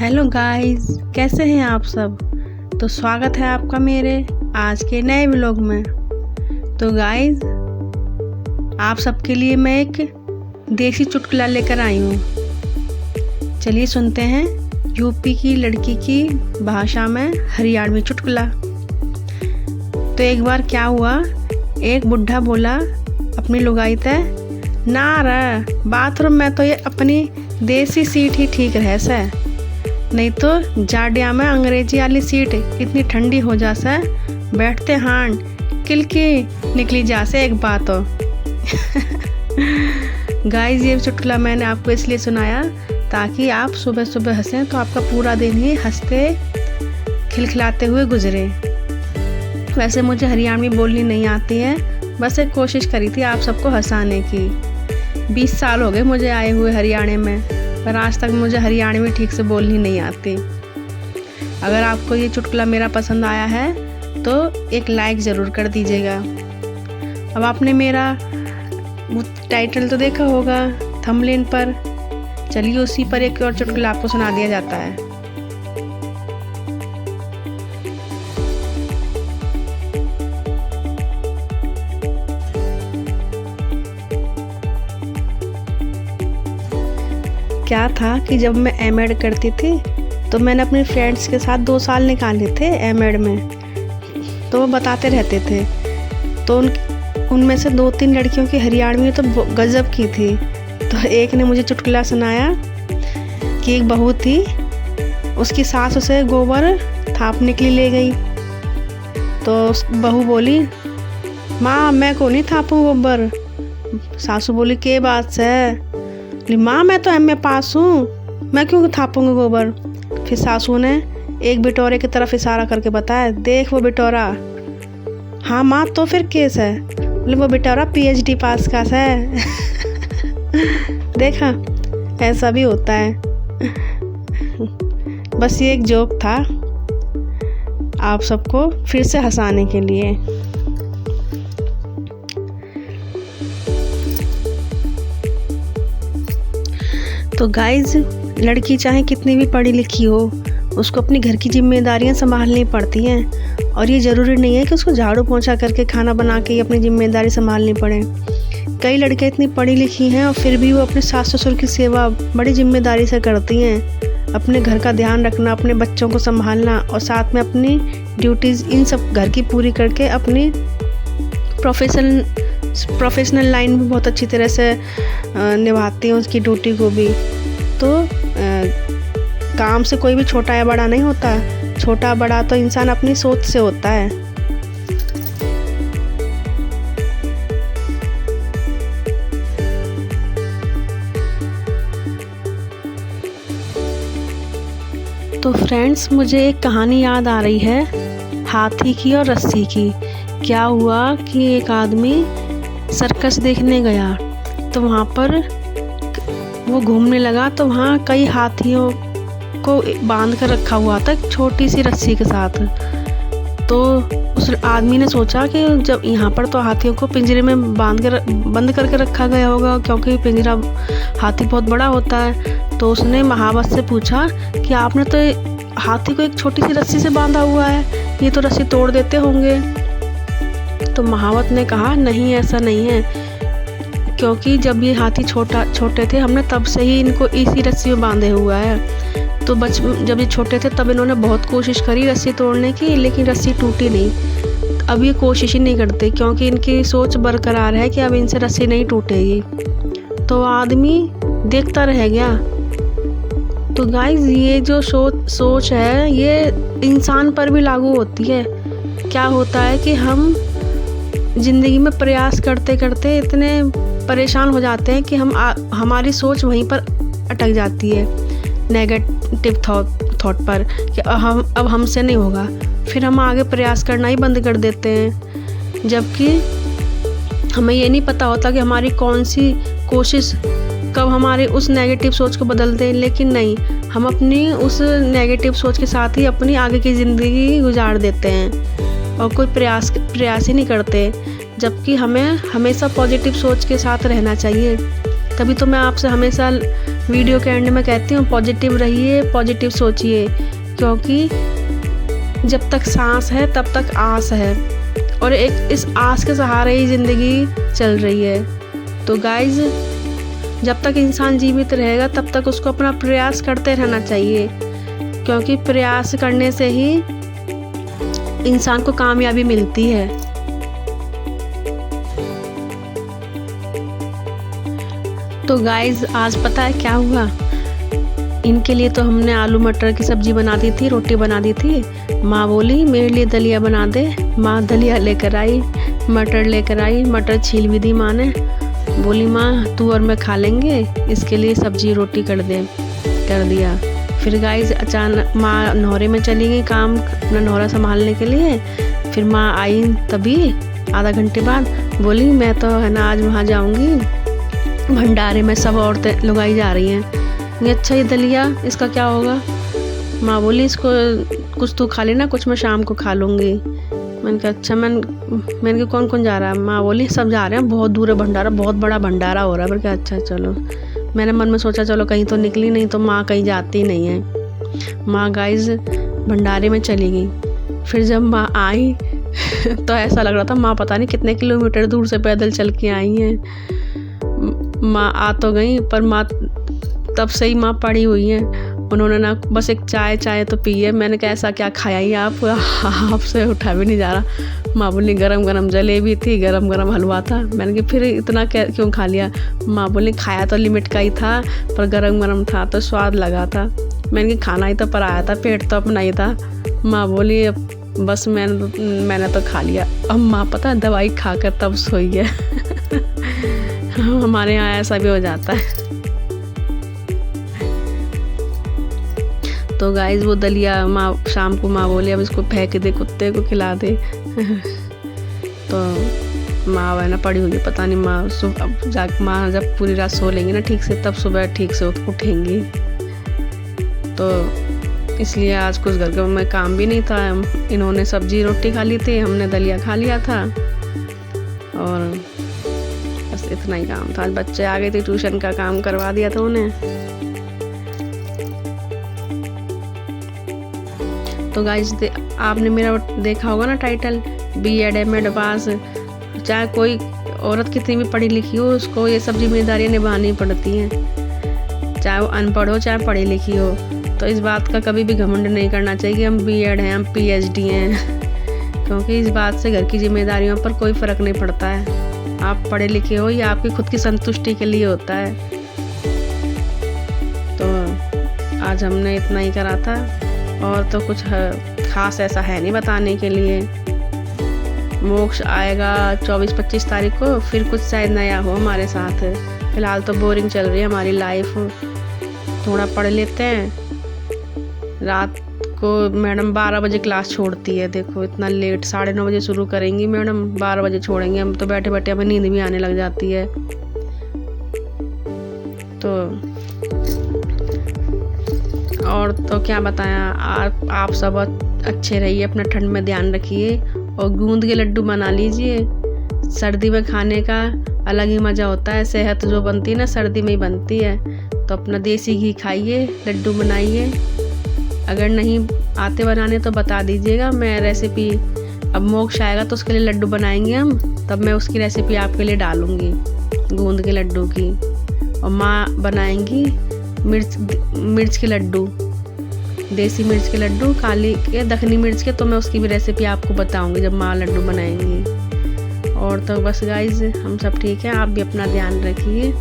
Hello guys, कैसे हैं आप सब। तो स्वागत है आपका मेरे आज के नए व्लॉग में। तो गाइस, आप सबके लिए मैं एक देसी चुटकुला लेकर आई हूँ। चलिए सुनते हैं यूपी की लड़की की भाषा में हरियाणवी चुटकुला। तो एक बार क्या हुआ, एक बुढ़ा बोला अपनी लुगाई से, ना रे बाथरूम में तो ये अपनी देसी सीट ही ठीक रह से, नहीं तो जाडिया में अंग्रेजी वाली सीट इतनी ठंडी हो जा से बैठते हान किलकी निकली जा से एक बात हो। गाइस, ये चुटकुला मैंने आपको इसलिए सुनाया ताकि आप सुबह सुबह हंसें तो आपका पूरा दिन ही हंसते खिलखिलाते हुए गुजरे। वैसे मुझे हरियाणवी बोलनी नहीं आती है, बस एक कोशिश करी थी आप सबको हंसाने की। 20 साल हो गए मुझे आए हुए हरियाणा में, पर आज तक मुझे हरियाणवी ठीक से बोलनी नहीं आती। अगर आपको ये चुटकुला मेरा पसंद आया है तो एक लाइक ज़रूर कर दीजिएगा। अब आपने मेरा टाइटल तो देखा होगा थंबनेल पर, चलिए उसी पर एक और चुटकुला आपको सुना दिया जाता है। क्या था कि जब मैं एमएड करती थी तो मैंने अपने फ्रेंड्स के साथ 2 साल निकाले थे एमएड में। तो वो बताते रहते थे, तो उनमें से 2-3 लड़कियों की हरियाणवी तो गजब की थी। तो एक ने मुझे चुटकुला सुनाया कि एक बहू थी, उसकी सास उसे गोबर थापने के लिए ले गई। तो बहू बोली, माँ मैं को नहीं थापूँ गोबर। सासू बोली, के बात से। माँ मैं तो एमए पास हूँ, मैं क्यों थापूंगी गोबर। फिर सासू ने एक बिटोरे की तरफ इशारा करके बताया, देख वो बिटोरा। हाँ माँ, तो फिर केस है। बोले, वो बिटोरा पीएचडी पास का है। देखा, ऐसा भी होता है। बस ये एक जोक था आप सबको फिर से हंसाने के लिए। तो गाइज, लड़की चाहे कितनी भी पढ़ी लिखी हो, उसको अपनी घर की जिम्मेदारियां संभालनी पड़ती हैं। और ये ज़रूरी नहीं है कि उसको झाड़ू पोंछा करके खाना बना के ही अपनी जिम्मेदारी संभालनी पड़े। कई लड़कियां इतनी पढ़ी लिखी हैं और फिर भी वो अपने सास ससुर की सेवा बड़ी जिम्मेदारी से करती हैं। अपने घर का ध्यान रखना, अपने बच्चों को संभालना और साथ में अपनी ड्यूटीज़ इन सब घर की पूरी करके अपनी प्रोफेशनल लाइन भी बहुत अच्छी तरह से निभाती हैं उसकी ड्यूटी को भी। तो काम से कोई भी छोटा या बड़ा नहीं होता, छोटा बड़ा तो इंसान अपनी सोच से होता है। तो फ्रेंड्स, मुझे एक कहानी याद आ रही है, हाथी की और रस्सी की। क्या हुआ कि एक आदमी सर्कस देखने गया, तो वहाँ पर वो घूमने लगा, तो वहाँ कई हाथियों को बांध कर रखा हुआ था छोटी सी रस्सी के साथ। तो उस आदमी ने सोचा कि जब यहाँ पर तो हाथियों को पिंजरे में बंद करके रखा गया होगा, क्योंकि पिंजरा हाथी बहुत बड़ा होता है। तो उसने महावत से पूछा कि आपने तो हाथी को एक छोटी सी रस्सी से बांधा हुआ है, ये तो रस्सी तोड़ देते होंगे। तो महावत ने कहा, नहीं ऐसा नहीं है, क्योंकि जब ये हाथी छोटे थे हमने तब से ही इनको इसी रस्सी में बांधे हुआ है। तो जब ये छोटे थे तब इन्होंने बहुत कोशिश करी रस्सी तोड़ने की, लेकिन रस्सी टूटी नहीं। अब ये कोशिश ही नहीं करते क्योंकि इनकी सोच बरकरार है कि अब इनसे रस्सी नहीं टूटेगी। तो आदमी देखता रह गया। तो गाइस, ये जो सोच है ये इंसान पर भी लागू होती है। क्या होता है कि हम ज़िंदगी में प्रयास करते करते इतने परेशान हो जाते हैं कि हमारी सोच वहीं पर अटक जाती है, नेगेटिव थॉट पर, कि अब हमसे नहीं होगा। फिर हम आगे प्रयास करना ही बंद कर देते हैं, जबकि हमें ये नहीं पता होता कि हमारी कौन सी कोशिश कब हमारे उस नेगेटिव सोच को बदल दें। लेकिन नहीं, हम अपनी उस नेगेटिव सोच के साथ ही अपनी आगे की ज़िंदगी गुजार देते हैं और कोई प्रयास ही नहीं करते, जबकि हमें हमेशा पॉजिटिव सोच के साथ रहना चाहिए। तभी तो मैं आपसे हमेशा वीडियो के एंड में कहती हूँ पॉजिटिव रहिए, पॉजिटिव सोचिए, क्योंकि जब तक सांस है तब तक आस है, और एक इस आस के सहारे ही ज़िंदगी चल रही है। तो गाइज़, जब तक इंसान जीवित रहेगा तब तक उसको अपना प्रयास करते रहना चाहिए, क्योंकि प्रयास करने से ही इंसान को कामयाबी मिलती है। तो गाइज़, आज पता है क्या हुआ? इनके लिए तो हमने आलू मटर की सब्ज़ी बना दी थी, रोटी बना दी थी। माँ बोली मेरे लिए दलिया बना दे। माँ दलिया लेकर आई, मटर लेकर आई, मटर छील भी दी माँ ने। बोली माँ तू और मैं खा लेंगे, इसके लिए सब्ज़ी रोटी कर दिया। फिर गाइस अचानक माँ नौरे में चली गई काम, अपना नौरा संभालने के लिए। फिर माँ आई तभी आधा घंटे बाद, बोली मैं तो है ना आज वहाँ जाऊँगी भंडारे में, सब औरतें लुगाई जा रही हैं। ये अच्छा ये दलिया इसका क्या होगा? माँ बोली इसको कुछ तू खा लेना, कुछ मैं शाम को खा लूँगी। मैंने कहा अच्छा। मैंने कहा कौन कौन जा रहा है? माँ बोली सब जा रहे हैं, बहुत दूर है भंडारा, बहुत बड़ा भंडारा हो रहा है। मैंने कहा अच्छा चलो। मैंने मन में सोचा चलो कहीं तो निकली नहीं तो माँ कहीं जाती नहीं है। माँ गाइस भंडारे में चली गई। फिर जब माँ आई तो ऐसा लग रहा था माँ पता नहीं कितने किलोमीटर दूर से पैदल चल के आई हैं। माँ आ तो गई पर माँ तब से ही माँ पड़ी हुई है। उन्होंने ना बस एक चाय तो पी है। मैंने कहा ऐसा क्या खाया ही आप? आपसे उठा भी नहीं जा रहा। माँ बोली गरम गरम जलेबी थी, गरम गरम हलवा था। मैंने कहा फिर इतना क्यों खा लिया? माँ बोली खाया तो लिमिट का ही था, पर गरम गरम था तो स्वाद लगा था। मैंने कहा खाना ही तो पर आया था, पेट तो अपना ही था। माँ बोली बस मैंने तो खा लिया। अब माँ पता दवाई खाकर तब सोई है। हमारे यहाँ ऐसा भी हो जाता है। तो गाइस वो दलिया माँ शाम को माँ बोली अब इसको फेंक दे, कुत्ते को खिला दे। तो माँ है ना पड़ी हुई है, पता नहीं माँ सुबह माँ जब पूरी रात सो लेंगी ना ठीक से, तब सुबह ठीक से उठेंगी। तो इसलिए आज कुछ घर का में काम भी नहीं था। इन्होंने सब्जी रोटी खा ली थी, हमने दलिया खा लिया था, और बस इतना ही काम था। आज बच्चे आ गए थे, ट्यूशन का काम करवा दिया था उन्हें। तो गाइस आपने मेरा देखा होगा ना टाइटल, B.Ed M.Ed पास। चाहे कोई औरत कितनी भी पढ़ी लिखी हो, उसको ये सब जिम्मेदारियाँ निभानी पड़ती हैं, चाहे वो अनपढ़ हो चाहे पढ़ी लिखी हो। तो इस बात का कभी भी घमंड नहीं करना चाहिए कि हम B.Ed हैं, हम PhD हैं, क्योंकि इस बात से घर की जिम्मेदारियों पर कोई फ़र्क नहीं पड़ता है। आप पढ़े लिखे हो या आपकी खुद की संतुष्टि के लिए होता है। तो आज हमने इतना ही करा था, और तो कुछ खास ऐसा है नहीं बताने के लिए। मोक्ष आएगा 24-25 तारीख को, फिर कुछ शायद नया हो हमारे साथ। फ़िलहाल तो बोरिंग चल रही है हमारी लाइफ। थोड़ा पढ़ लेते हैं। रात को मैडम 12 बजे क्लास छोड़ती है, देखो इतना लेट, 9:30 बजे शुरू करेंगी मैडम, 12 बजे छोड़ेंगे। हम तो बैठे बैठे हमें नींद भी आने लग जाती है। तो और तो क्या बताया, आप सब अच्छे रहिए, अपना ठंड में ध्यान रखिए, और गूंद के लड्डू बना लीजिए। सर्दी में खाने का अलग ही मज़ा होता है। सेहत जो बनती है ना सर्दी में ही बनती है। तो अपना देसी घी खाइए, लड्डू बनाइए। अगर नहीं आते बनाने तो बता दीजिएगा, मैं रेसिपी, अब मोक्ष आएगा तो उसके लिए लड्डू बनाएंगे हम, तब मैं उसकी रेसिपी आपके लिए डालूँगी गूंद के लड्डू की। और माँ बनाएंगी मिर्च के लड्डू, देसी मिर्च के लड्डू, काली के दखनी मिर्च के, तो मैं उसकी भी रेसिपी आपको बताऊंगी जब माँ लड्डू बनाएंगी। और तो बस गाइज हम सब ठीक है, आप भी अपना ध्यान रखिए।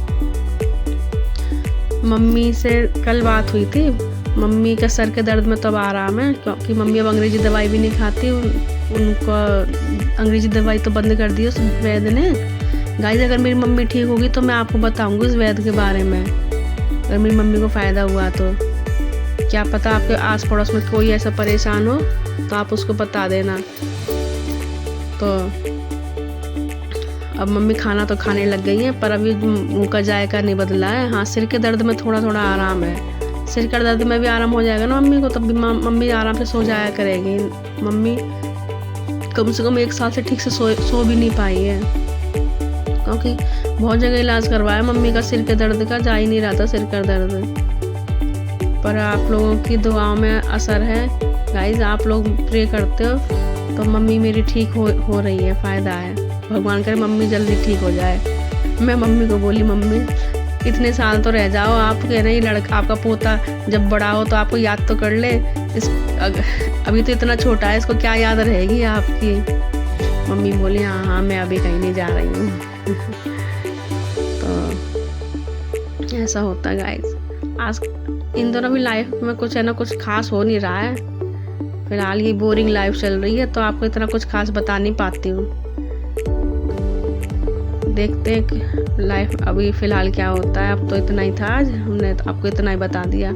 मम्मी से कल बात हुई थी, मम्मी का सर के दर्द में तो अब आराम है, क्योंकि मम्मी अब अंग्रेजी दवाई भी नहीं खाती। उनको अंग्रेजी दवाई तो बंद कर दी उस वैद्य ने। गाइज अगर मेरी मम्मी ठीक होगी तो मैं आपको बताऊंगी उस वैद्य के बारे में, अगर मेरी मम्मी को फ़ायदा हुआ तो। क्या पता आपके आस पड़ोस में कोई ऐसा परेशान हो तो आप उसको बता देना। तो अब मम्मी खाना तो खाने लग गई हैं, पर अभी मुँह का जायका नहीं बदला है। हाँ, सिर के दर्द में थोड़ा थोड़ा आराम है। सिर के दर्द में भी आराम हो जाएगा ना मम्मी को, तब भी मम्मी आराम से सो जाया करेगी। मम्मी कम से कम 1 साल से ठीक से सो भी नहीं पाई है। क्योंकि बहुत जगह इलाज करवाया मम्मी का सिर के दर्द का, जा ही नहीं रहा था सिर का दर्द। पर आप लोगों की दुआओं में असर है गाइस, आप लोग प्रे करते हो तो मम्मी मेरी ठीक हो रही है, फ़ायदा है। भगवान करे मम्मी जल्दी ठीक हो जाए। मैं मम्मी को बोली, मम्मी इतने साल तो रह जाओ, आप कह रहे हैं लड़का आपका पोता जब बड़ा हो तो आपको याद तो कर ले, अभी तो इतना छोटा है, इसको क्या याद रहेगी आपकी। मम्मी बोली हाँ मैं अभी कहीं नहीं जा रही हूँ। तो ऐसा होता है गाइस। आज इन दोनों भी लाइफ में कुछ है ना कुछ खास हो नहीं रहा है, फिलहाल ये बोरिंग लाइफ चल रही है, तो आपको इतना कुछ खास बता नहीं पाती हूँ। देखते हैं कि लाइफ अभी फ़िलहाल क्या होता है। अब तो इतना ही था, आज हमने तो आपको इतना ही बता दिया।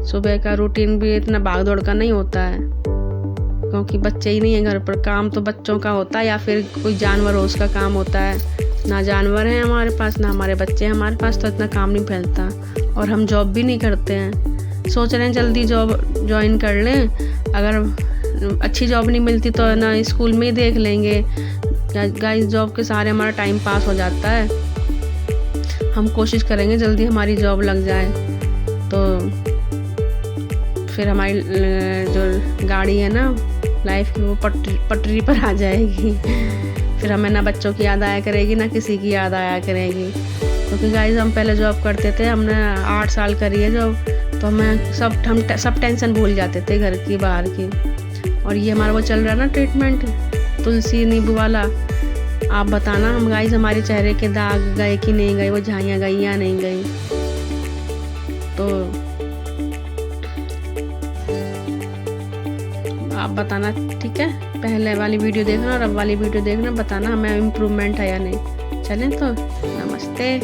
सुबह का रूटीन भी इतना भाग दौड़ का नहीं होता है, क्योंकि बच्चे ही नहीं है घर पर। काम तो बच्चों का होता है या फिर कोई जानवर हो उसका काम होता है। ना जानवर हैं हमारे पास, ना हमारे बच्चे हैं हमारे पास, तो इतना काम नहीं फैलता। और हम जॉब भी नहीं करते हैं, सोच रहे हैं जल्दी जॉब ज्वाइन कर लें। अगर अच्छी जॉब नहीं मिलती तो ना स्कूल में ही देख लेंगे। गाइस जॉब के सहारे हमारा टाइम पास हो जाता है। हम कोशिश करेंगे जल्दी हमारी जॉब लग जाए, तो फिर हमारी जो गाड़ी है ना लाइफ की वो पटरी पर आ जाएगी। फिर हमें ना बच्चों की याद आया करेगी ना किसी की याद आया करेगी। क्योंकि गाइस हम पहले जॉब करते थे, हमने 8 साल करी है जॉब, तो हम सब टेंशन भूल जाते थे घर की बाहर की। और ये हमारा वो चल रहा है ना ट्रीटमेंट तुलसी नींबू वाला, आप बताना हम गाइस हमारे चेहरे के दाग गए कि नहीं गए, वो झाइयाँ गई या नहीं गई। तो आप बताना, ठीक है। पहले वाली वीडियो देखना और अब वाली वीडियो देखना, बताना हमें इम्प्रूवमेंट है या नहीं। चलें तो नमस्ते।